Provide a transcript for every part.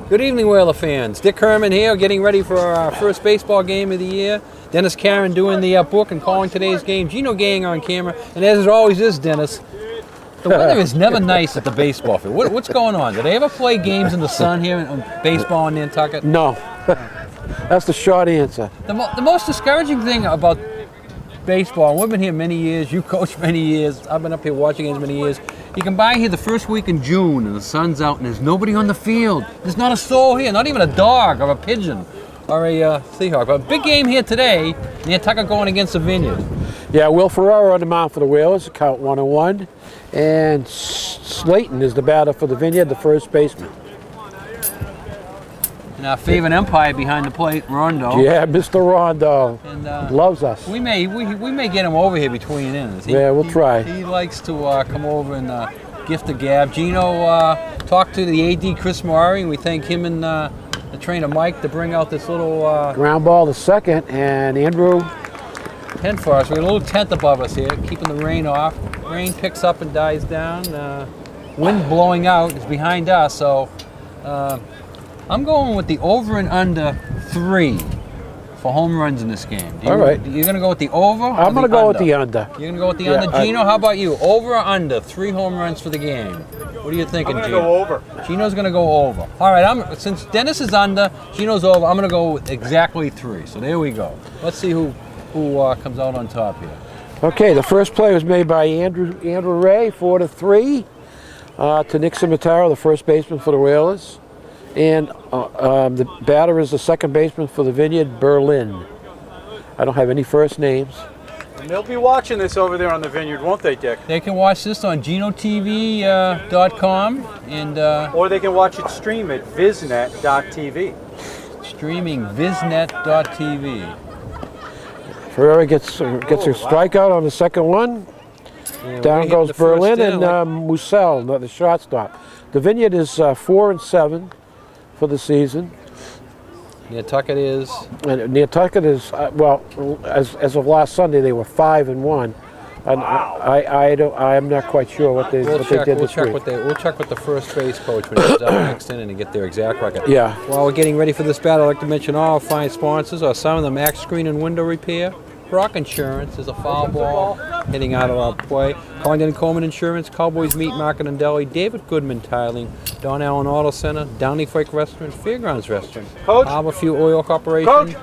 Good evening, Whaler fans. Dick Herman here, getting ready for our first baseball game of the year. Dennis Karen doing the book and calling today's game. Gino Gang on camera, and as it always is, Dennis, the weather is never nice at the baseball field. What's going on? Do they ever play games in the sun here in baseball in Nantucket? No. That's the short answer. The most discouraging thing about baseball, and we've been here many years, you coached many years, I've been up here watching games many years, you can buy here the first week in June and the sun's out and there's nobody on the field. There's not a soul here, not even a dog or a pigeon or a Seahawk. But a big game here today, Nantucket going against the Vineyard. Yeah, Will Ferraro on the mound for the Whalers, count 1-1. And Slayton is the batter for the Vineyard, the first baseman. And our favorite umpire behind the plate, Rondo. Yeah, Mr. Rondo. And, loves us. We may get him over here between innings. Yeah, we'll try. He likes to come over and gift the gab. Gino talked to the AD Chris Murray, and we thank him and the trainer Mike to bring out this little ground ball to second, and Andrew tent for us. We got a little tent above us here, keeping the rain off. Rain picks up and dies down. Wind blowing out is behind us, so I'm going with the over and under 3 for home runs in this game. All right. You're going to go with the over? I'm going to go with the under. You're going to go with the under? Gino, how about you? Over or under? 3 home runs for the game. What are you thinking, I'm Gino? going to go over. Gino's going to go over. All right, since Dennis is under, Gino's over, I'm going to go with exactly 3. So there we go. Let's see who comes out on top here. Okay, the first play was made by Andrew Ray, 4-3, to Nick Cimitaro, the first baseman for the Whalers. And the batter is the second baseman for the Vineyard, Berlin. I don't have any first names. And they'll be watching this over there on the Vineyard, won't they, Dick? They can watch this on GinoTV.com and or they can watch it stream at Visnet.tv. Streaming Visnet.tv. Ferrari gets a strikeout on the second one. Yeah, Down goes Berlin and like Musel, the shortstop. The Vineyard is 4-7 for the season. Nantucket is. And Nantucket is as of last Sunday they were 5-1. And wow. I am not quite sure what they did this week. We'll check with the first base coach when he comes out next inning and get their exact record. Yeah. While we're getting ready for this battle, I'd like to mention all our fine sponsors are some of the Max Screen and Window Repair. Brock Insurance is a foul ball hitting out of our play. Condon Coleman Insurance, Cowboys Meat Market and Deli, David Goodman Tiling, Don Allen Auto Center, Downey Fake Restaurant, Fairgrounds Restaurant, Coach. Harbor Fuel Oil Corporation, Coach.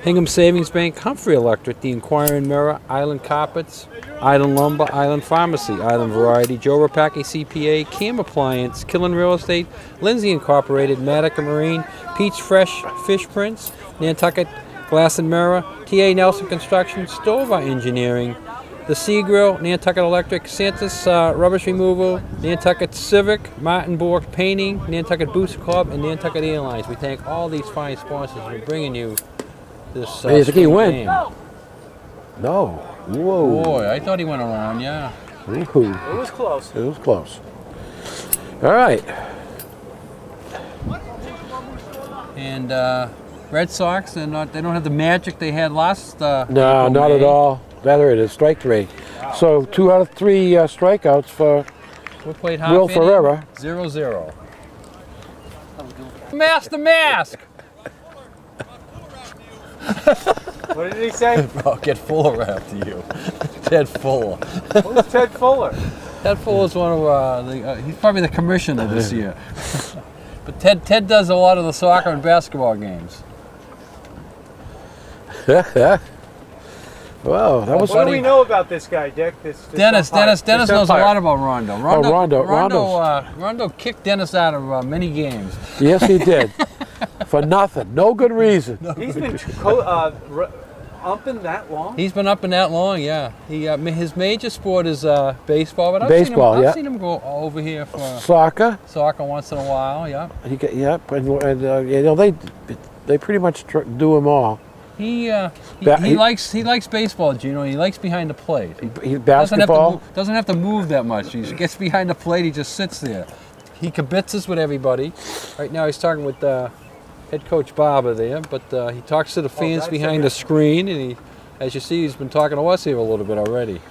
Hingham Savings Bank, Humphrey Electric, The Inquiring Mirror, Island Carpets, Island Lumber, Island Pharmacy, Island Variety, Joe Rapaki CPA, Cam Appliance, Killen Real Estate, Lindsay Incorporated, Matica Marine, Peach Fresh Fish Prints, Nantucket Glass and Mirror, T.A. Nelson Construction, Stover Engineering, The Sea Grill, Nantucket Electric, Santa's Rubbish Removal, Nantucket Civic, Martin Bork Painting, Nantucket Booster Club, and Nantucket Airlines. We thank all these fine sponsors for bringing you this win. game. No. Whoa. Boy, I thought he went around, yeah. Ooh. It was close. It was close. All right. And Red Sox, they don't have the magic they had last No, April, not May. at all. There it is, strike 3. So 2 out of 3 strikeouts for We played half Will inning, Ferreira. 0-0. Mask the mask! What did he say? I'll get Fuller after you. Ted Fuller. Who's Ted Fuller? Ted Fuller's one of he's probably the commissioner this year. But Ted does a lot of the soccer and basketball games. Wow, that was What do we know about this guy, Dick? This Dennis umpire? This knows a umpire. lot about Rondo. Rondo. Rondo kicked Dennis out of many games. Yes, he did. For nothing. No good reason. He's been umping that long? He's been up and that long, yeah. His major sport is baseball, but Baseball, I've yeah. seen him go over here for Soccer. soccer once in a while, yeah. They pretty much do them all. He Ba- he- likes baseball, Gino. He likes behind the plate. He Basketball. doesn't have to move that much. He gets behind the plate. He just sits there. He kibitzes with everybody. Right now he's talking with head coach Barber there, but he talks to the fans behind the screen, and as you see, he's been talking to us here a little bit already.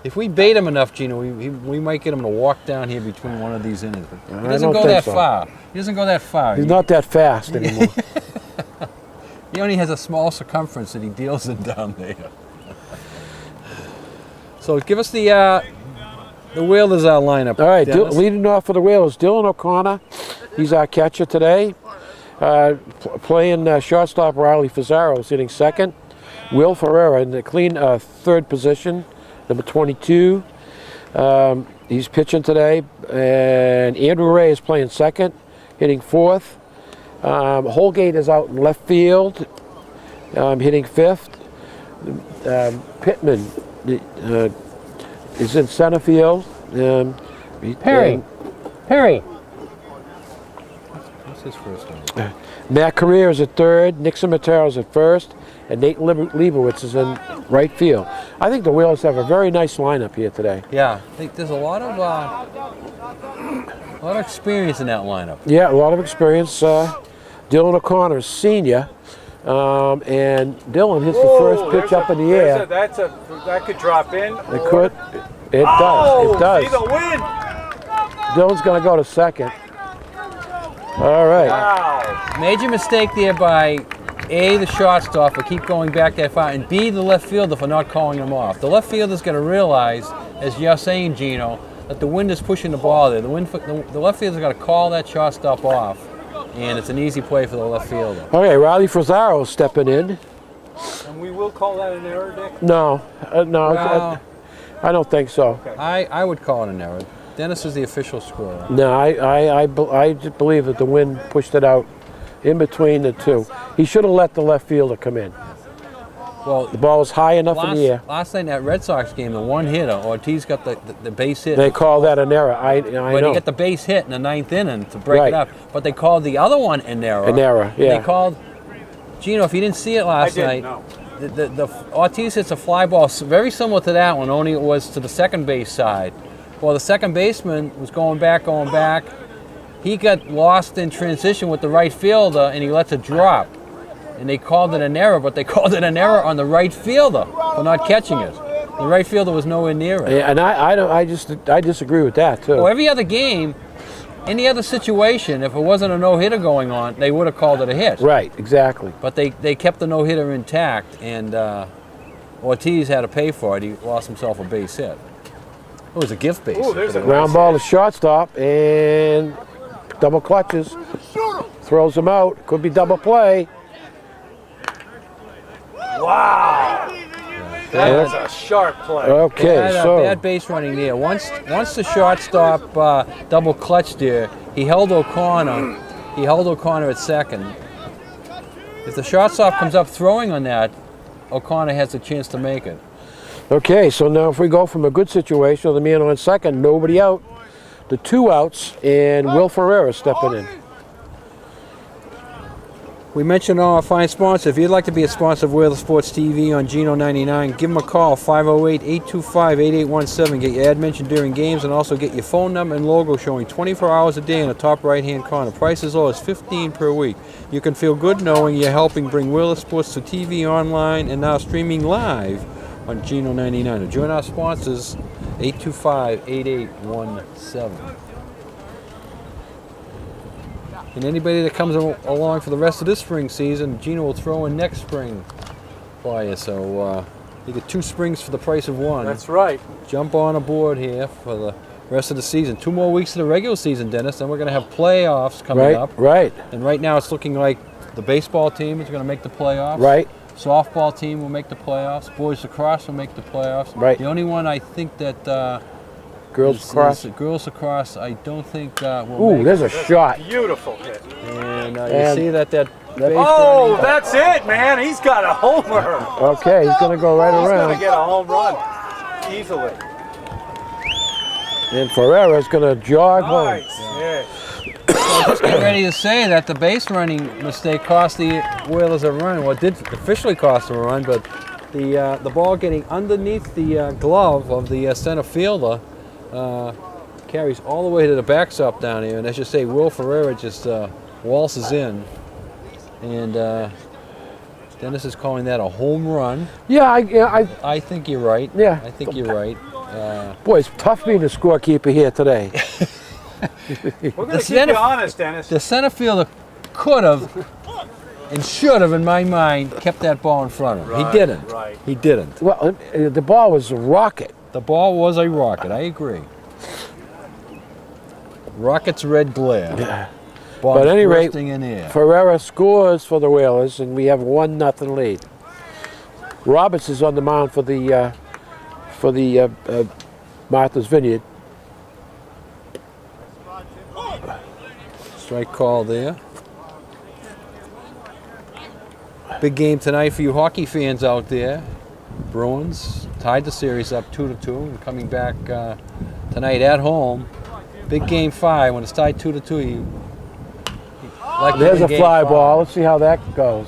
If we bait him enough, Gino, we might get him to walk down here between one of these innings. But he I doesn't don't go think that so. far. He doesn't go that far. He's not that fast anymore. He only has a small circumference that he deals in down there. So give us the Whalers lineup. All right, Dennis. leading off for the Whalers, Dylan O'Connor. He's our catcher today. Playing shortstop, Riley Fazaro is hitting second. Will Ferreira in the clean third position, number 22. He's pitching today. And Andrew Ray is playing second, hitting fourth. Holgate is out in left field, hitting fifth. Pittman is in center field. Perry. Perry. What's his first name? Matt Carrier is at third, Nixon Matero is at first, and Nate Leibowitz is in right field. I think the Whalers have a very nice lineup here today. Yeah, I think there's a lot of experience in that lineup. Yeah, a lot of experience. Dylan O'Connor is senior, and Dylan hits the first pitch up in the air. That could drop in. It could. It does. It does. See the win. Dylan's going to go to second. All right. Wow. Major mistake there by A, the shortstop for keep going back that far, and B, the left fielder for not calling him off. The left fielder's going to realize, as you're saying, Gino, that the wind is pushing the ball there. The left fielder's got to call that shortstop off, and it's an easy play for the left fielder. Okay, Riley Frazaro is stepping in. And we will call that an error, Dick? No, no, Well, I don't think so. I would call it an error. Dennis is the official scorer. No, I just believe that the wind pushed it out in between the two. He should have let the left fielder come in. Well, The ball was high enough in the air. last night in that Red Sox game, the one hitter, Ortiz got the base hit. They call that an error. I But know. he got the base hit in the ninth inning to break Right. it up. But they called the other one an error. An error, yeah. They called, Gino, if you didn't see it last I didn't, night, no. the Ortiz hits a fly ball very similar to that one, only it was to the second base side. Well, the second baseman was going back. He got lost in transition with the right fielder, and he lets it drop. And they called it an error, but they called it an error on the right fielder for not catching it. The right fielder was nowhere near it. Yeah, and I disagree with that too. Well, every other game, any other situation, if it wasn't a no-hitter going on, they would have called it a hit. Right, exactly. But they kept the no-hitter intact, and Ortiz had to pay for it. He lost himself a base hit. It was a gift base. Ooh, there's a Ground ball to shortstop and double clutches. Throws him out. Could be double play. Wow. That's a sharp play. Okay, Bad, so bad base running there. Once the shortstop double clutched there, he held O'Connor. He held O'Connor at second. If the shortstop comes up throwing on that, O'Connor has a chance to make it. okay, so now if we go from a good situation with the man on second, nobody out, to 2 outs, and Will Ferreira stepping in. We mentioned all our fine sponsors. If you'd like to be a sponsor of Whalers Sports TV on Geno 99, give them a call, 508-825-8817. Get your ad mentioned during games and also get your phone number and logo showing 24 hours a day in the top right-hand corner. Price as low as $15 per week. You can feel good knowing you're helping bring Whalers Sports to TV, online, and now streaming live on Geno 99. To join our sponsors, 825-8817. And anybody that comes along for the rest of this spring season, Gino will throw in next spring for you. So you get 2 springs for the price of 1. That's right. Jump on aboard here for the rest of the season. 2 more weeks of the regular season, Dennis. Then we're going to have playoffs coming up. Right, And right now it's looking like the baseball team is going to make the playoffs. right. Softball team will make the playoffs. Boys lacrosse will make the playoffs. Right. The only one I think that Girls across. girls lacrosse, I don't think will Ooh, make there's a shot. Beautiful hit. And you And- see that base Oh, running- that's it, man. He's got a homer. Okay, he's going to go right He's going to around. get a home run easily. And Ferreira's going to jog home. Nice. Yeah. Just get ready to say that the base running mistake cost the Whalers a run. Well, it did officially cost them a run, but the ball getting underneath the glove of the center fielder carries all the way to the backstop down here. And as you say, Will Ferreira just waltzes in. And Dennis is calling that a home run. Yeah, I think you're right. Yeah. I think you're right. Boy, it's tough being a scorekeeper here today. We're going The to keep center- you honest, Dennis. The center fielder could have and should have, in my mind, kept that ball in front of him. Right, He didn't. right. He didn't. Well, the ball was a rocket. The ball was a rocket. I agree. Rocket's red glare. Ball But at any rate, bursting in air. Ferreira scores for the Whalers, and we have 1-0 lead. Roberts is on the mound for the Martha's Vineyard. Strike call there. Big game tonight for you hockey fans out there. Bruins tied the series up 2-2 and coming back tonight at home. Big game 5. When it's tied 2-2, you like to There's win a game fly 5. ball. Let's see how that goes.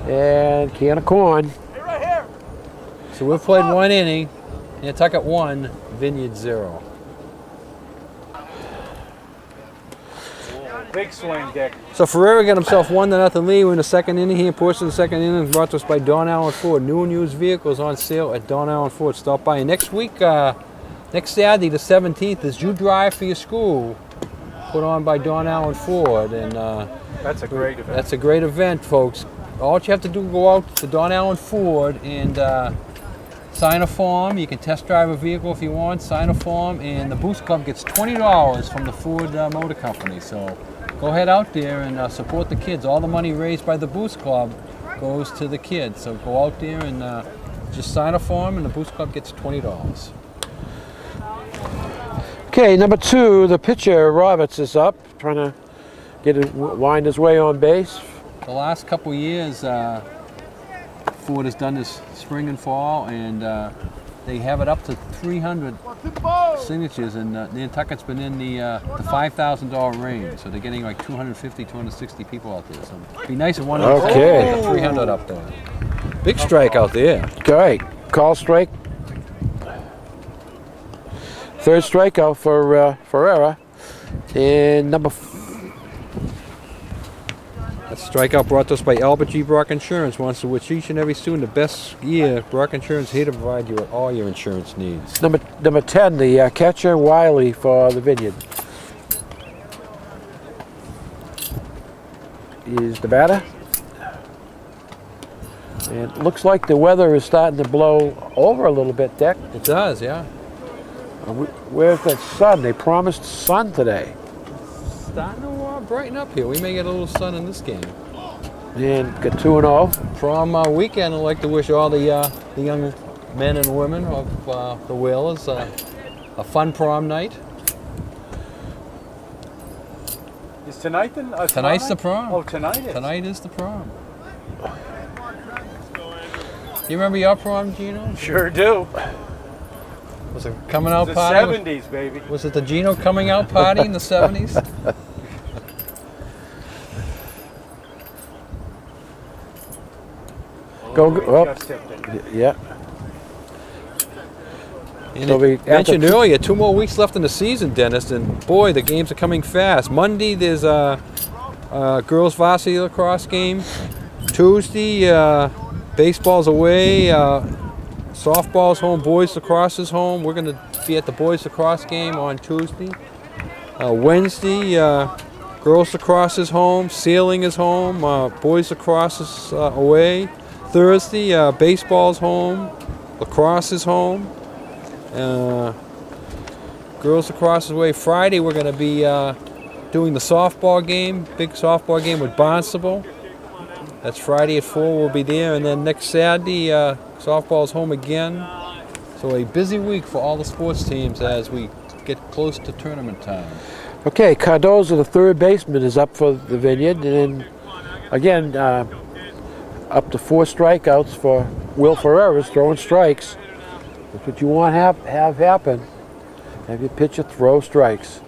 And can of corn. So we've played 1 inning. Nantucket 1, Vineyard 0. Big swing, Dick. So Ferreira got himself 1-0 lead. We're in the second inning here. Portion of the second inning brought to us by Don Allen Ford. New and used vehicles on sale at Don Allen Ford. Stop by. And next week, next Saturday, the 17th, is You Drive for Your School, put on by Don Allen Ford. And That's a great event. that's a great event, folks. All you have to do is go out to Don Allen Ford and sign a form. You can test drive a vehicle if you want. Sign a form, and the Boost Club gets $20 from the Ford Motor Company. So go ahead out there and support the kids. All the money raised by the Boost Club goes to the kids. So go out there and just sign a form, and the Boost Club gets $20. Okay, number 2, the pitcher Roberts is up, trying to wind his way on base. The last couple of years, Ford has done this spring and fall, and they have it up to 300 signatures, and Nantucket's been in the $5,000 range, so they're getting like 250, 260 people out there. So it'd be nice if one of them Okay. had 300 up there. Big strike out there. Okay, call strike. Third strikeout for Ferreira. And number That strikeout brought to us by Albert G. Brock Insurance. Wants to wish each and every student the best year. Brock Insurance here to provide you with all your insurance needs. number 10, the catcher Wiley for the Vineyard. Is the batter. And it looks like the weather is starting to blow over a little bit, Dick. It does, yeah. Where's that sun? They promised sun today. Starting to brighten up here. We may get a little sun in this game. And got 2-0. Prom weekend, I'd like to wish all the young men and women of the Whalers a fun prom night. Is tonight then? Tonight's the prom. Oh, tonight is. Tonight is the prom. You remember your prom, Gino? Sure do. Was it coming out The party? 70s, baby. Was it the Gino coming out party in the 70s? Go, oh, Just tipped it. yeah. And So we- it mentioned earlier, 2 more weeks left in the season, Dennis, and boy, the games are coming fast. Monday, there's a girls varsity lacrosse game. Tuesday, baseball's away. Softball's home. Boys lacrosse is home. We're going to be at the boys lacrosse game on Tuesday. Wednesday, girls lacrosse is home. Sailing is home. Boys lacrosse is away. Thursday, baseball's home. Lacrosse is home. Girls lacrosse is away. Friday, we're going to be doing the softball game. Big softball game with Barnstable. That's Friday at 4. We'll be there. And then next Saturday, softball's home again. So a busy week for all the sports teams as we get close to tournament time. Okay, Cardozo, the third baseman, is up for the Vineyard. And then, again, up to 4 strikeouts for Will Ferreira's throwing strikes. That's what you want to have happen. Have your pitcher throw strikes.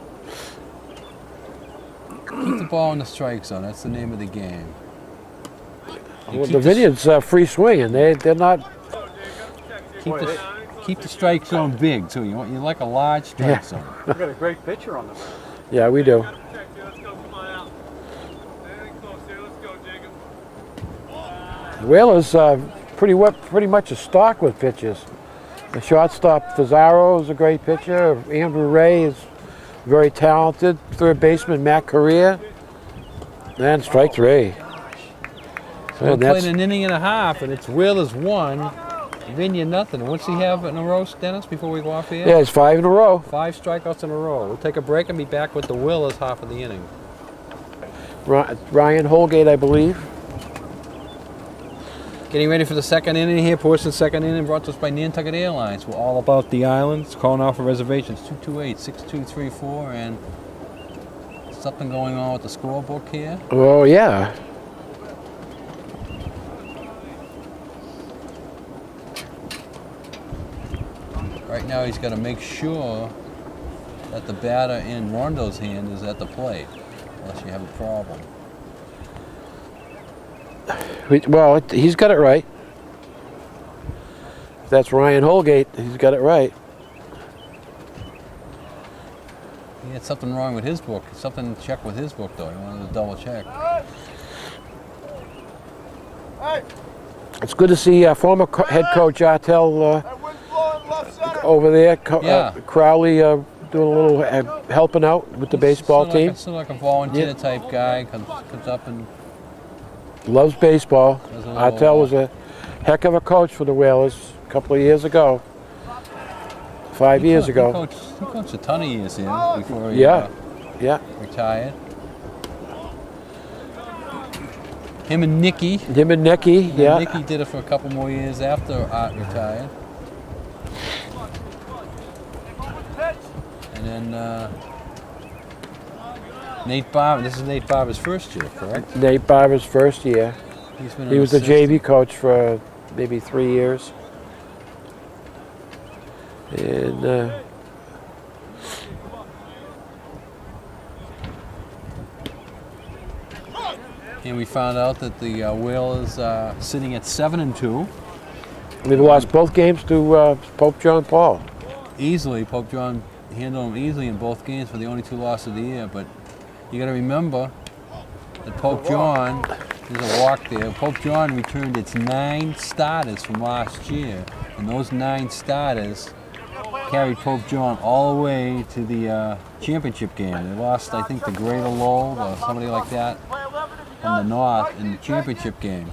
Keep the ball in the strike zone. That's the name of the game. You Well, keep the the- Vineyard's free swinging. They're not. Keep the strike zone big too. You like a large strike Yeah. zone. We've got a great picture on the mound. Yeah, we do. The Whalers pretty much a stock with pitchers. The shortstop, Fazaro, is a great pitcher. Andrew Ray is very talented. Third baseman, Matt Correa. And strike three. We And played an inning and a half, and it's Whalers 1, Vineyard nothing. And what's he have in a row, Dennis, before we go off here? yeah, it's 5 in a row. 5 strikeouts in a row. We'll take a break and be back with the Whalers half of the inning. Ryan Holgate, I believe. Getting ready for the second inning here. Portsmouth second inning brought to us by Nantucket Airlines. We're all about the islands. Calling out for reservations 228-6234, and something going on with the scorebook here. Oh, yeah. Right now he's got to make sure that the batter in Rondo's hand is at the plate, unless you have a problem. Well, he's got it right. If that's Ryan Holgate, he's got it right. He had something wrong with his book. Something to check with his book, though. He wanted to double check. It's good to see former head coach Artel over there. Yeah. Crowley doing a little helping out with the baseball team. Sort of like a volunteer type guy. Comes up and Loves baseball. does a little, Artel was a heck of a coach for the Whalers a couple of years ago. 5 years ago. He coached a ton of years here before he Yeah. retired. Him and Nicky. Him and Nicky, yeah. Nicky did it for a couple more years after Art retired. And then Nate Barber. This is Nate Barber's first year, correct? Nate Barber's first year. He's been He an was the assistant. JV coach for maybe 3 years. And And we found out that the Whalers are sitting at 7-2. they've lost both games to Pope John Paul. Easily, Pope John handled them easily in both games for the only 2 losses of the year. But you got to remember that Pope John, there's a walk there. Pope John returned its 9 starters from last year, and those 9 starters carried Pope John all the way to the championship game. They lost, I think, to Greater Lowell or somebody like that from the north in the championship game.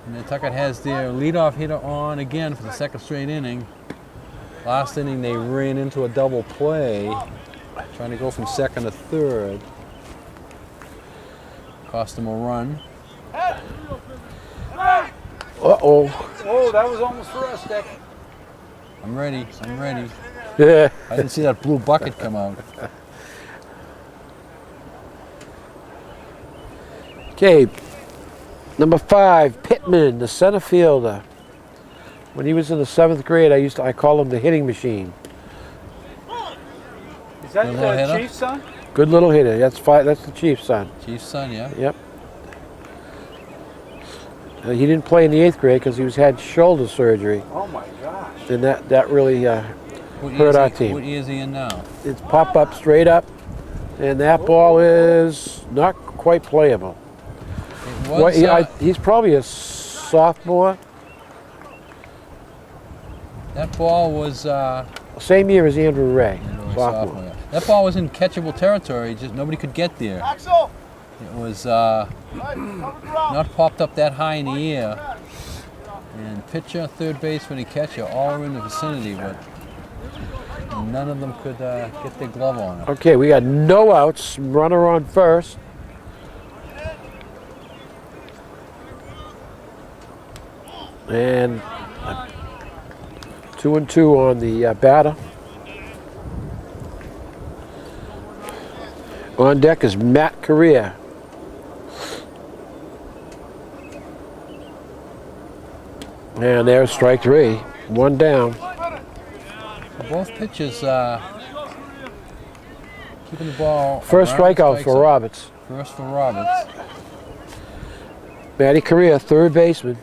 And Nantucket has their leadoff hitter on again for the second straight inning. Last inning they ran into a double play, trying to go from second to third. Cost them a run. Uh-oh. Oh, that was almost for us, Dick. I'm ready. Yeah. I didn't see that blue bucket come out. Okay. Number 5, Pittman, the center fielder. When he was in the 7th grade, I call him the hitting machine. Is that Good little the hitter. Chief's son? Good little hitter. That's the Chief's son. Chief's son, yeah. Yep. He didn't play in the 8th grade because he had shoulder surgery, Oh my gosh. and that really What hurt our What team. year is he in now? It's pop up straight up, and that ball is not quite playable. It was, He's probably a sophomore. that ball was Same year as Andrew Ray, sophomore. sophomore. That ball was in catchable territory. Just nobody could get there. It was not popped up that high in the air. And pitcher, third baseman, and catcher all were in the vicinity, but none of them could get their glove on it. Okay, we got no outs. Runner on first. And 2-2 on the batter. On deck is Matt Correa. And there's strike 3. 1 down. Both pitchers keeping the ball. First around strikeout strike for zone. Roberts. First for Roberts. Matty Correa, third baseman.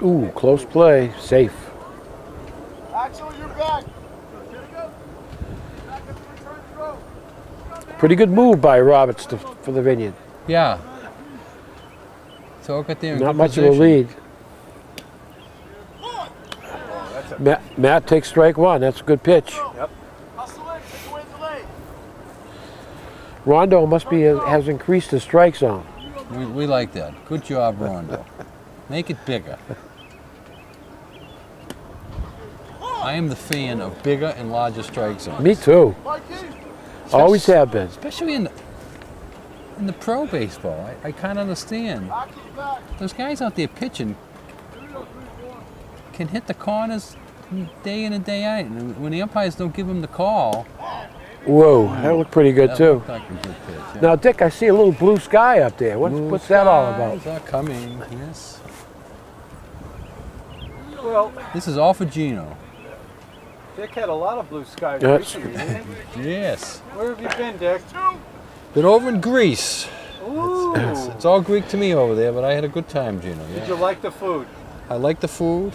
Ooh, close play. Safe. Axel, you're back. Pretty good move by Roberts for the Vineyard. Yeah. So got there in Not good much position. of a lead. Matt takes strike one. That's a good pitch. Yep. Rondo has increased his strike zone. We like that. Good job, Rondo. Make it bigger. I am the fan of bigger and larger strike zones. Me too. Always have been. Especially in the pro baseball. I can't understand. Those guys out there pitching can hit the corners day in and day out. And when the umpires don't give them the call, Whoa, that looked pretty good that too. looked like a good pitch. Yeah. Now, Dick, I see a little blue sky up there. What's that all about? Skies are coming, yes. Well, This is all for Gino. Dick had a lot of blue skies Yes. recently, didn't he? Yes. Where have you been, Dick? Been over in Greece. Ooh. It's all Greek to me over there, but I had a good time, Gino. Did Yeah. you like the food? I like the food.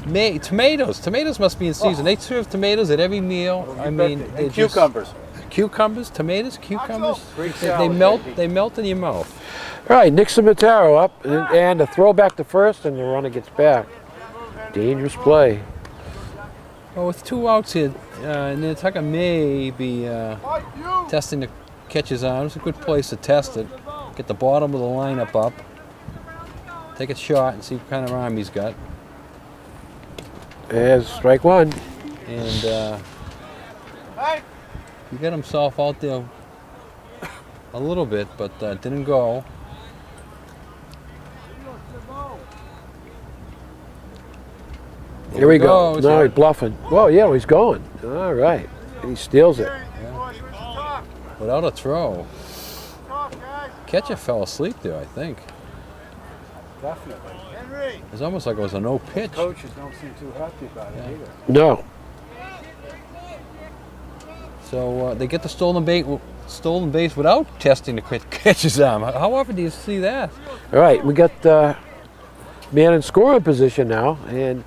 Tomatoes. Tomatoes must be in season. They serve tomatoes at every meal. I mean, And they just- cucumbers. Cucumbers, tomatoes, cucumbers. Greek They salad, melt. baby. They melt in your mouth. All right, Nixon Mataro up, and a throw back to first, and the runner gets back. Dangerous play. Well, with 2 outs here, Nantucket may be testing the catcher's arm. It's a good place to test it. Get the bottom of the lineup up. Take a shot and see what kind of arm he's got. There's strike one. And he got himself out there a little bit, but didn't go. Here we go. goes. Now he's bluffing. Well, yeah, he's going. All right. He steals it. Without a throw. Catcher fell asleep there, I think. Definitely. It's almost like it was a no pitch. Coaches don't seem too happy about it either. No. So they get the stolen base without testing the catcher's arm. How often do you see that? All right, we got man in scoring position now, and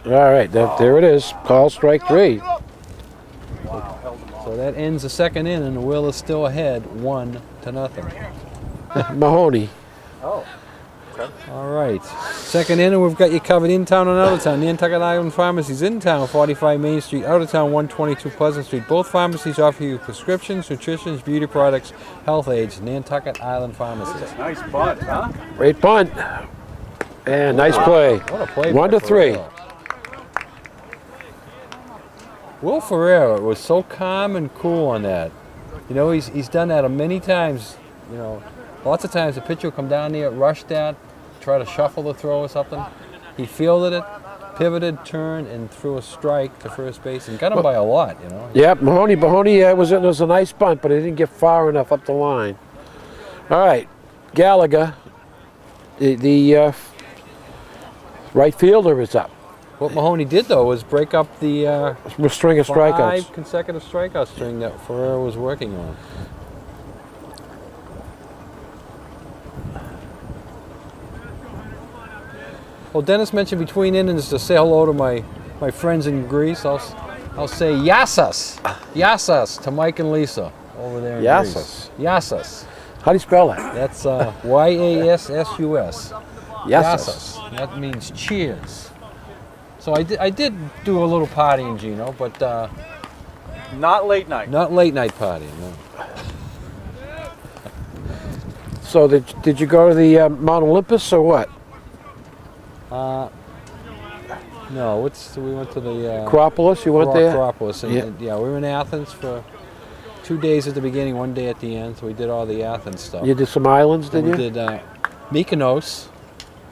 all right, there it is. Call strike three. Wow, held them off. So that ends the second inning, and the Will is still ahead, 1-0. Mahoney. Oh. All right. Second inning, we've got you covered in town and out of town. Nantucket Island Pharmacies in town, 45 Main Street, out of town, 122 Pleasant Street. Both pharmacies offer you prescriptions, nutrition, beauty products, health aids. Nantucket Island Pharmacies. Nice bunt, huh? Great punt. And nice play. What a play. 1-3. Ferrero. Will Ferrero was so calm and cool on that. You know, he's done that many times. You know, lots of times the pitcher will come down there, rush that, try to shuffle the throw or something. He fielded it, pivoted, turned, and threw a strike to first base and got him by a lot, you know. Yep, Mahoney it was a nice bunt, but it didn't get far enough up the line. All right, Gallagher, the right fielder is up. What Mahoney did, though, was break up the String of strikeouts. 5 consecutive strikeout string that Ferrero was working on. Well, Dennis mentioned between innings to say hello to my friends in Greece. I'll say Yassas to Mike and Lisa over there in Yassas. Greece. Yassas. How do you spell that? That's Y-A-S-S-U-S. Yassas. That means cheers. So I did do a little partying, Gino, but Not late night. not late night partying. No. So did you go to the Mount Olympus or what? No, we went to the Acropolis, you went there? Acropolis. And, Yeah. yeah, we were in Athens for 2 days at the beginning, 1 day at the end. So we did all the Athens stuff. You did some islands, did we you? did Mykonos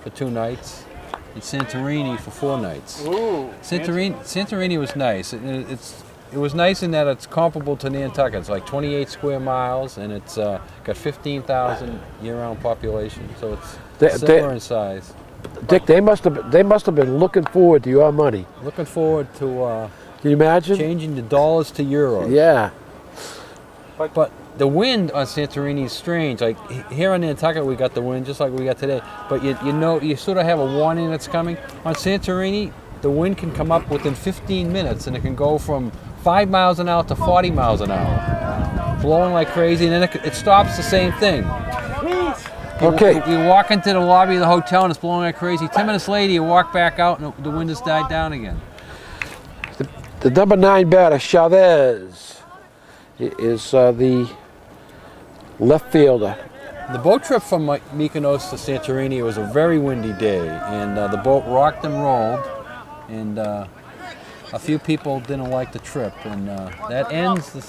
for 2 nights and Santorini for 4 nights. Ooh. Santorini was nice. It was nice in that it's comparable to Nantucket. It's like 28 square miles, and it's got 15,000 year-round population. So it's similar in size. Dick, they must have been looking forward to your money. Looking forward to Can you imagine? changing the dollars to euros. Yeah. But the wind on Santorini is strange. Like here on Nantucket, we got the wind just like we got today. But you know, you sort of have a warning that's coming. On Santorini, the wind can come up within 15 minutes, and it can go from 5 miles an hour to 40 miles an hour. blowing like crazy, and then it stops the same thing. Okay. You walk into the lobby of the hotel and it's blowing like crazy. 10 minutes later, you walk back out and the wind has died down again. The number 9 batter, Chavez, is the left fielder. The boat trip from Mykonos to Santorini was a very windy day, and the boat rocked and rolled, and a few people didn't like the trip, and that ends the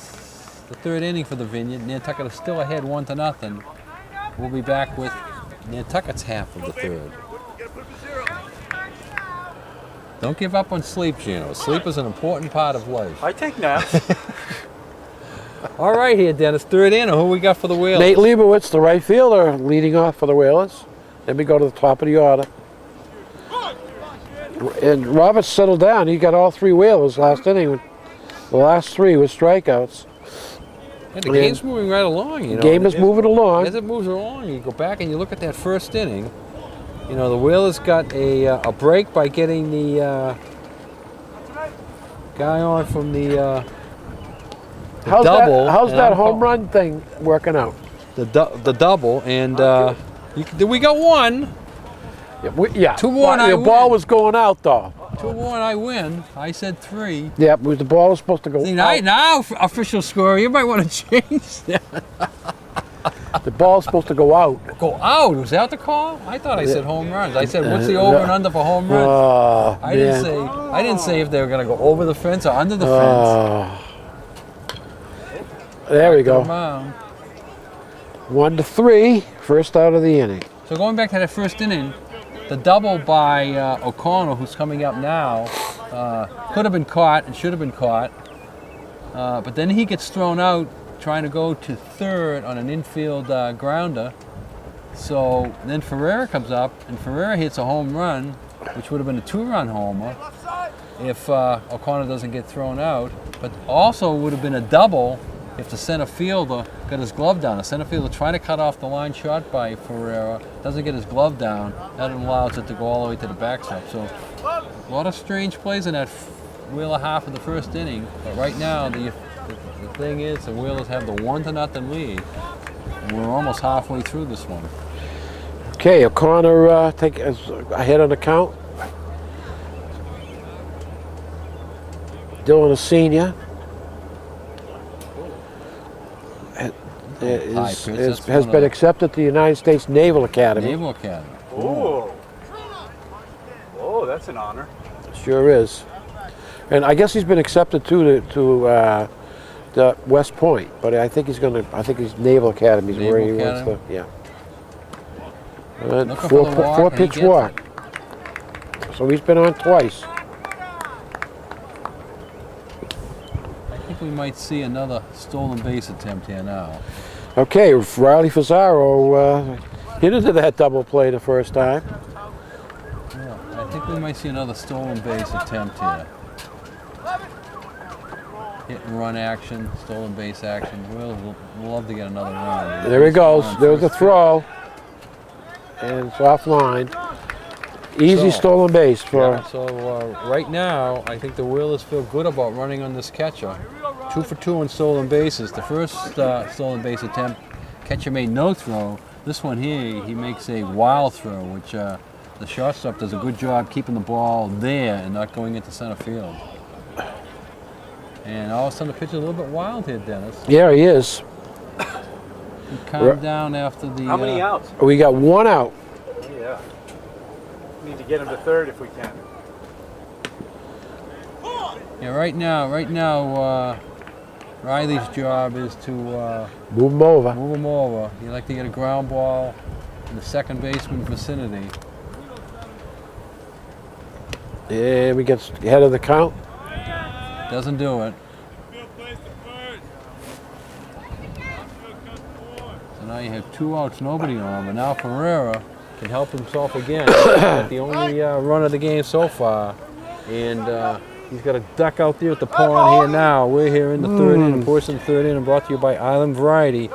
third inning for the Vineyard. Nantucket is still ahead 1-0. We'll be back with Nantucket's half of the third. Don't give up on sleep, Gino. Sleep is an important part of life. I take naps. All right here, Dennis. Third inning. Who we got for the Whalers? Nate Leibowitz, the right fielder, leading off for the Whalers. Then we go to the top of the order. And Roberts settled down. He got all 3 Whalers last inning. The last 3 with strikeouts. And the game's moving right along. You know. Game is moving along. As it moves along, you go back and you look at that first inning. You know, the Whalers got a break by getting the guy on from the double. How's that home run thing working out? The double, and we got one. Yeah. 2-1, The ball was going out, though. 2-1, I win. I said 3. Yeah, the ball was supposed to go See, out. now official score. You might want to change that. The ball's supposed to go out. Go out? Was that the call? I thought I said home runs. I said, what's the over and under for home runs? I didn't say if they were going to go over the fence or under the fence. There we go. Come on. 1-3, first out of the inning. So going back to that first inning, the double by O'Connell, who's coming up now, could have been caught and should have been caught. But then he gets thrown out trying to go to third on an infield grounder. So then Ferreira comes up, and Ferreira hits a home run, which would have been a 2-run homer if O'Connor doesn't get thrown out. But also would have been a double if the center fielder got his glove down. The center fielder trying to cut off the line shot by Ferreira, doesn't get his glove down. That allows it to go all the way to the backstop. So a lot of strange plays in that Wheeler half of the first inning. But right now, the thing is, the Whalers have the 1-0 lead, and we're almost halfway through this one. Okay, O'Connor is ahead on the count. Dylan, a senior, has been accepted to the United States Naval Academy. Naval Academy. Oh, that's an honor. Sure is. And I guess he's been accepted to the West Point, but I think he's Naval Academy is where he wants to. Yeah. Four pitch walk. So he's been on twice. I think we might see another stolen base attempt here now. Okay, Riley Fazaro hit into that double play the first time. Yeah, I think we might see another stolen base attempt here. Hit and run action, stolen base action. We'll love to get another run. There he goes. There's a throw. And it's offline. Easy stolen base for. Yeah, so right now, I think the Whalers feel good about running on this catcher. 2 for 2 on stolen bases. The first stolen base attempt, catcher made no throw. This one here, he makes a wild throw, which the shortstop does a good job keeping the ball there and not going into center field. And all of a sudden, the pitch is a little bit wild here, Dennis. Yeah, he is. He calmed down after the. How many outs? We got 1 out. Yeah. Need to get him to third if we can. Yeah, right now, Riley's job is to Move him over. move him over. He'd like to get a ground ball in the second baseman vicinity. And we get ahead of the count. Doesn't do it. So now you have 2 outs, nobody on, but now Ferreira can help himself again. The only run of the game so far. And he's got a duck out there at the pond here now. We're here in the third inning, portion of the third inning, brought to you by Island Variety.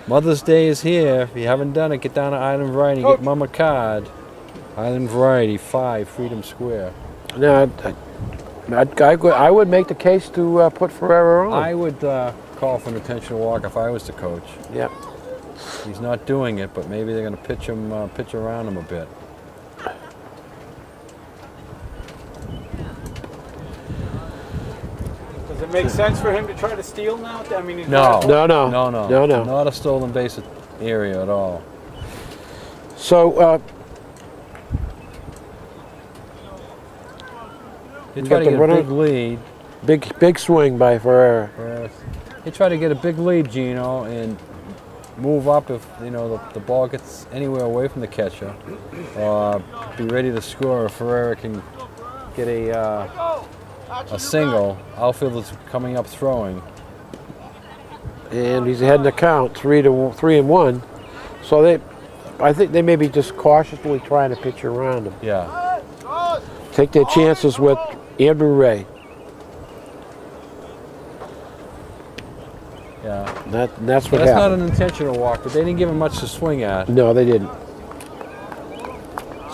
Mother's Day is here. If you haven't done it, get down to Island Variety and get Mama a card. Island Variety, 5 Freedom Square. Now, I would make the case to put Ferreira on. I would call for an intentional walk if I was the coach. Yep. He's not doing it, but maybe they're going to pitch around him a bit. Does it make sense for him to try to steal now? I mean, he's No. No, no. No, no. No, no. Not a stolen base area at all. So, He You tried got to the get a runner- big lead. big swing by Ferrera. He tried to get a big lead, Gino, and move up if the ball gets anywhere away from the catcher. Be ready to score if Ferrera can get a single. Outfielder's coming up throwing. And he's ahead in the count, 3-1. So I think they may be just cautiously trying to pitch around him. Yeah. Take their chances with Andrew Ray. Yeah. That's what That's not happened. an intentional walk, but they didn't give him much to swing at. No, they didn't.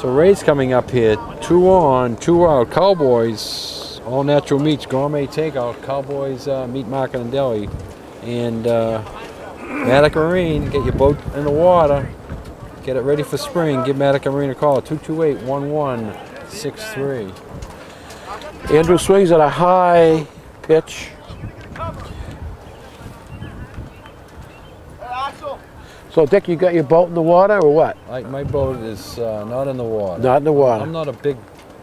So Ray's coming up here. 2 on, 2 out. Cowboys, all natural meats, gourmet takeout. Cowboys meat market and deli. And Matic Marine, get your boat in the water. Get it ready for spring. Give Matic Marine a call. 228-1163. Andrew swings at a high pitch. So, Dick, you got your boat in the water or what? My boat is not in the water. Not in the water. I'm not a big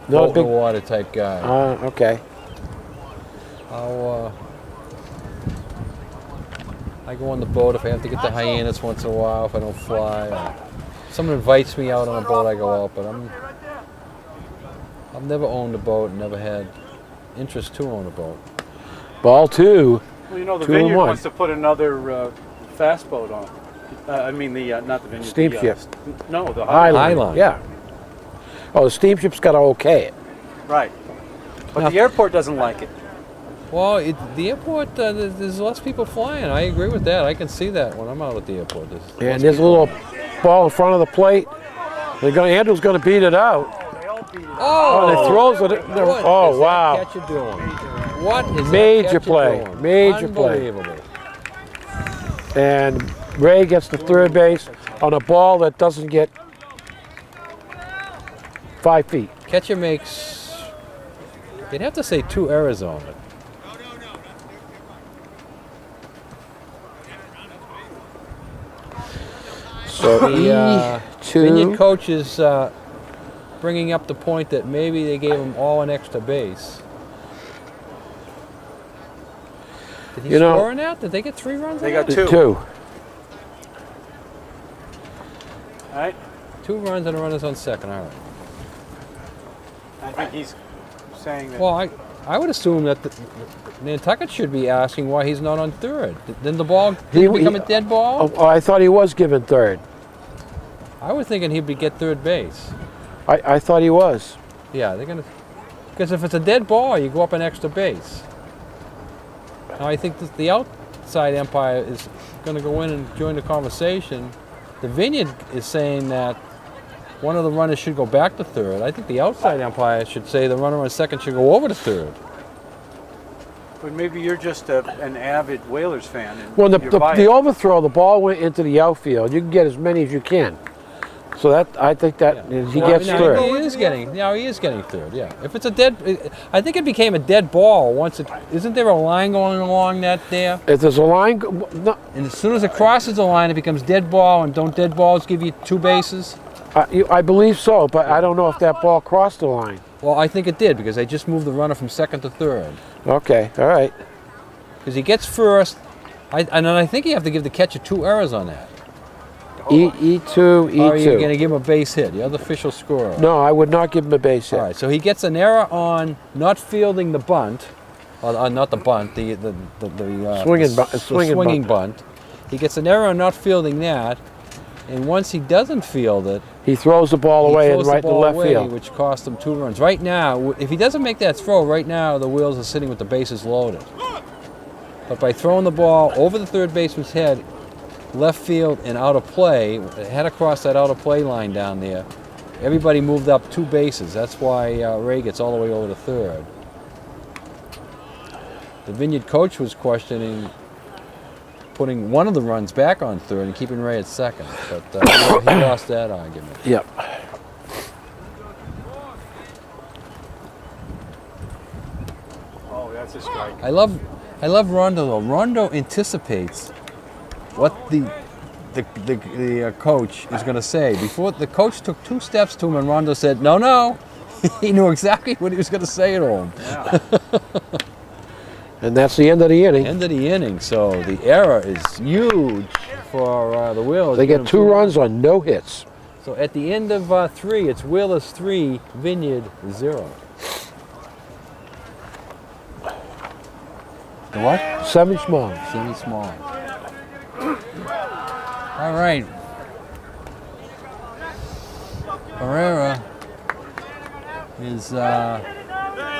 Not a boat big- in the water type guy. Okay. I go on the boat if I have to get the hyenas once in a while, if I don't fly. Or someone invites me out on a boat, I go out, but I've never owned a boat and never had interest to own a boat. Ball 2. Well, you know, the 2 and Vineyard 1. wants to put another fast boat on. I mean, not the Vineyard. Steamship. No, the Highline. Yeah. Oh, the steamship's got to okay it. Right. But Now- the airport doesn't like it. Well, the airport, there's less people flying. I agree with that. I can see that when I'm out at the airport. And there's a little ball in front of the plate. Andrew's going to beat it out. Oh, and he throws it. What Oh, is wow. that catcher doing? What is Major that catcher play. doing? Major play. Unbelievable. And Ray gets to third base on a ball that doesn't get 5 feet. Catcher makes, you'd have to say 2 errors on it. So The E2. Vineyard coach is bringing up the point that maybe they gave them all an extra base. Did he You know- score on that? Did they get 3 runs? They on got that? 2. All right. 2 runs and a runner's on second. All right. I think he's saying that. Well, I would assume that Nantucket should be asking why he's not on third. Then the ball didn't become a dead ball. Oh, I thought he was given third. I was thinking he'd get third base. I thought he was. Yeah, they're gonna, because if it's a dead ball, you go up an extra base. Now I think that the outside umpire is going to go in and join the conversation. The Vineyard is saying that one of the runners should go back to third. I think the outside umpire should say the runner on second should go over to third. But maybe you're just an avid Whalers fan. And Well, you're the biased. overthrow, the ball went into the outfield. You can get as many as you can. So I think that he gets Now, third. He is getting third. Yeah. If it's a dead, I think it became a dead ball once it. Isn't there a line going along that there? If there's a line, no, And as soon as it crosses the line, it becomes dead ball. And don't dead balls give you 2 bases? I believe so, but I don't know if that ball crossed the line. Well, I think it did because they just moved the runner from second to third. Okay, all right. Because he gets first, and then I think you have to give the catcher 2 errors on that. E2, Or are you going E2. to give him a base hit? You're the official scorer. No, I would not give him a base hit. All right, so he gets an error on not fielding the bunt, or not the bunt, the swinging bunt. He gets an error on not fielding that, and once he doesn't field it, He throws the ball he away throws and the right to ball left away, field. which cost him 2 runs. Right now, if he doesn't make that throw, right now the Wheels are sitting with the bases loaded. But by throwing the ball over the third baseman's head, left field and out of play, head across that out of play line down there, everybody moved up 2 bases. That's why Ray gets all the way over to third. The Vineyard coach was questioning putting one of the runs back on third and keeping Ray at second. But he lost that argument. Yep. Oh, that's a strike. I love Rondo though. Rondo anticipates what the coach is going to say. Before the coach took 2 steps to him, and Rondo said, "No, no." He knew exactly what he was going to say to him. Yeah. And that's the end of the inning. End of the inning, so the error is huge for the Wheelers. They get 2 runs on no hits. So at the end of 3, it's Wheelers 3, Vineyard 0. The what? Semi-small. Semi-small. All right. Herrera is got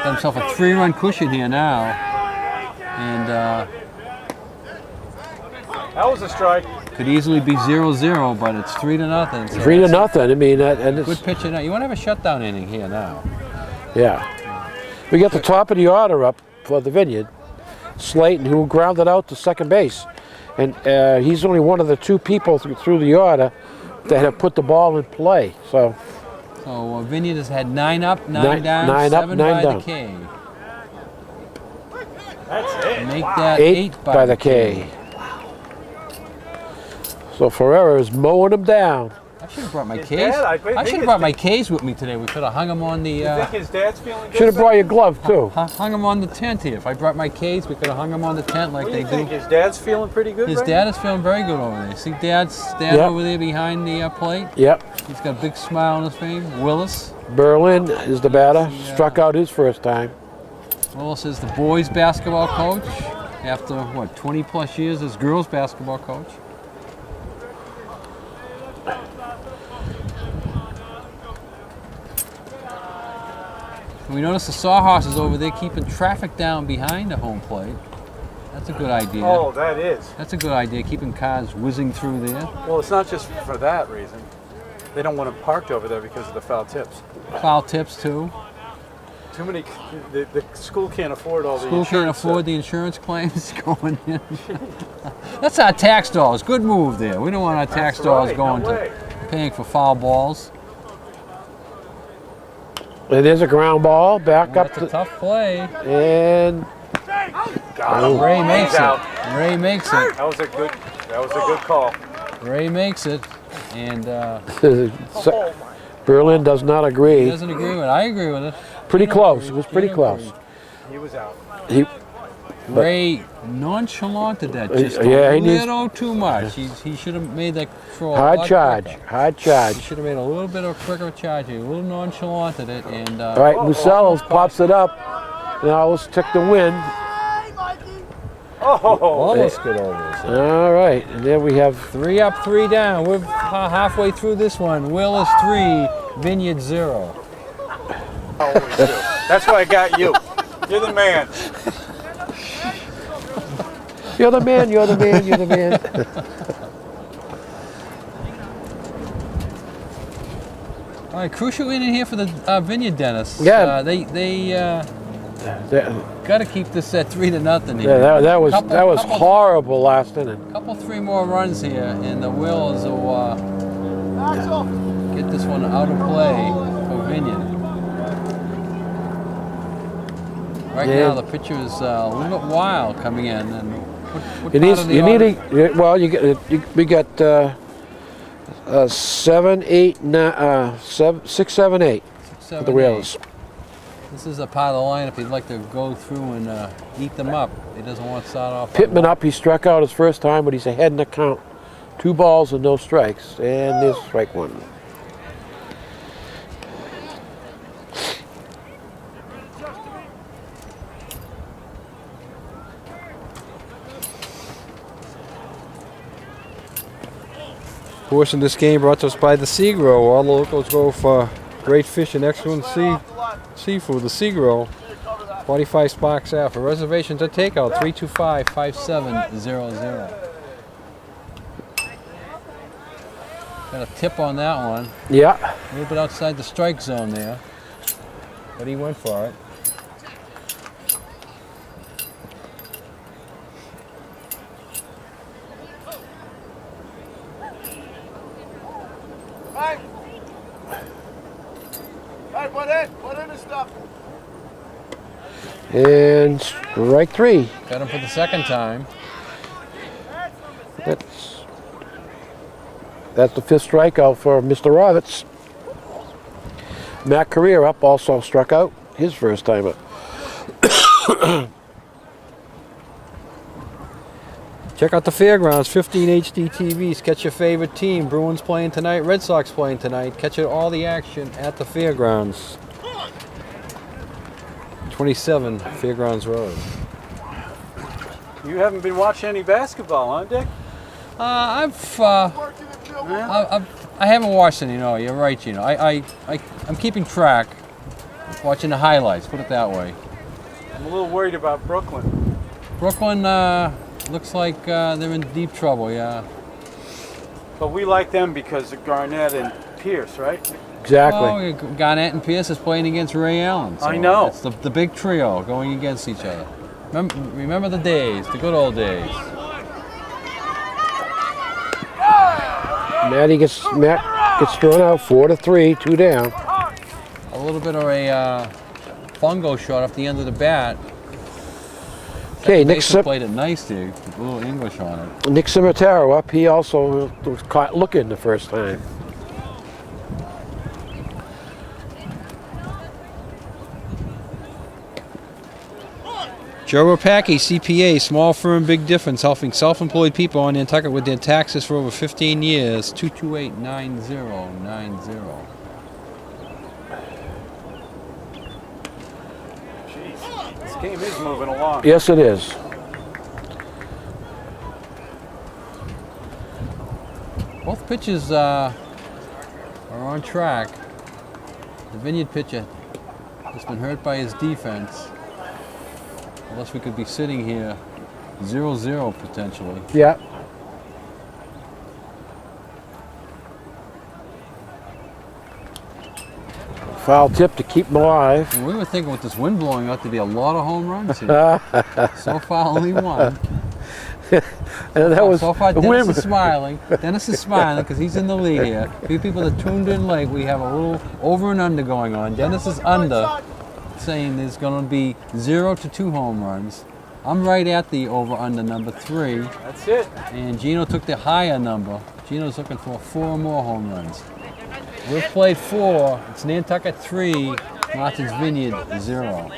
himself a 3-run cushion here now, and That was a strike. could easily be 0-0, but it's 3-0. So 3-0. I mean, and good it's, pitcher now. You want to have a shutdown inning here now. yeah. We got the top of the order up for the Vineyard. Slayton, who grounded out to second base. And he's only one of the 2 people through the order that have put the ball in play. So, Vineyard has had 9 up, 9 Nine- down, 9 up, 7 9 by down. the K. That's it. Make that 8 by the K. So Ferreira is mowing them down. I should have brought my His K's. dad, I I think should have his brought dad- my K's with me today. We could have hung them on the You think his dad's feeling good? Should have brought your glove, too. hung them on the tent here. If I brought my K's, we could have hung them on the tent like What do they you think? do. His dad's feeling pretty good His right dad is feeling very good over there. See Dad's Yep. over there behind the plate. Yep. He's got a big smile on his face. Willis. Berlin is the batter. Struck out his first time. Willis is the boys' basketball coach. After, 20 plus years as girls' basketball coach. We notice the Sawhorses over there keeping traffic down behind the home plate. That's a good idea. Oh, that is. That's a good idea, keeping cars whizzing through there. Well, it's not just for that reason. They don't want them parked over there because of the foul tips. Foul tips too. Too many. The school can't afford all the School can't insurance afford stuff. the insurance claims going in. That's our tax dollars. Good move there. We don't want our tax That's dollars right, going no to way. paying for foul balls. It is a ground ball. Back up That's a to. tough play. And Ray makes He's it. out. Ray makes it. That was a good call. Ray makes it. And Berlin does not he agree. doesn't agree with it. I agree with it. Pretty He don't close. agree. It was He pretty don't close. agree. He was out. He, Ray nonchalanted that just Yeah, a he needs- little too much. He should have made that throw a hard lot charge. quicker. Hard He charge. should have made a little bit of a quicker charge. He a little nonchalanted it, and All right, Musellos pops it up. Now let's check the wind. Oh, almost good over. All right, and there we have 3 up, 3 down. We're halfway through this one. Willis 3, Vineyard 0. always do. That's why I got you. You're the man. You're the man, you're the man, you're the man. All right, crucial inning here for the Vineyard Dennis. Yeah. They That, got to keep this at 3-0 here. yeah, that was Couple- horrible last inning. Couple 3 more runs here, and the Wills will get this one out of play for Vineyard. Right Yeah. now, the pitcher is a little bit wild coming in, and what You part need, of the you order- need a, well, we got 7, 8, 9, 6, 7, 8 for 7, the 8. Whalers. This is a part of the lineup he'd like to go through and eat them up. He doesn't want to start off. on Pittman one. up, he struck out his first time, but he's ahead in the count. 2 balls and no strikes, and there's strike 1. Portion of this game brought to us by the Seagrow. All the locals go for great fish and excellent seafood. The Seagrow, 45 Sparks Ave. For reservations or takeout, 325-5700. Got a tip on that one. Yeah, A little bit outside the strike zone there, but he went for it. Hey, put in the stuff. And strike three. Got him for the second time. That's the fifth strikeout for Mr. Roberts. Matt Carrier up also struck out his first time up. Check out the fairgrounds, 15 HD TVs. Catch your favorite team. Bruins playing tonight, Red Sox playing tonight. Catch all the action at the fairgrounds. 27 Fairgrounds Road. You haven't been watching any basketball, huh, Dick? I haven't watched any. No, you're right. You know, I'm keeping track. Watching the highlights. Put it that way. I'm a little worried about Brooklyn. Brooklyn looks like they're in deep trouble. Yeah. But we like them because of Garnett and Pierce, right? Exactly. Oh, Garnett and Pierce is playing against Ray Allen. So I know. It's the big trio going against each other. Remember the days, the good old days. Matt gets thrown out 4-3, 2 down. A little bit of a fungo shot off the end of the bat. Okay, Nick Baseman played it nice there, with a little English on it. Cimitaro up. He also was caught looking the first time. Joe Rapacki, CPA, small firm, big difference, helping self-employed people on Nantucket with their taxes for over 15 years. 228-9090. Jeez, this game is moving along. Yes, it is. Both pitches are on track. The Vineyard pitcher has been hurt by his defense. Unless we could be sitting here 0-0 potentially. Yeah. Foul tip to keep him alive. And we were thinking with this wind blowing out to be a lot of home runs here. So far, only one. And that was So far, Dennis women. is smiling. Dennis is smiling because he's in the lead here. A few people that tuned in late, we have a little over and under going on. Dennis is under, saying there's going to be 0 to 2 home runs. I'm right at the over-under number 3, That's it. and Gino took the higher number. Gino's looking for 4 or more home runs. We've played 4. It's Nantucket 3, Martha's Vineyard 0.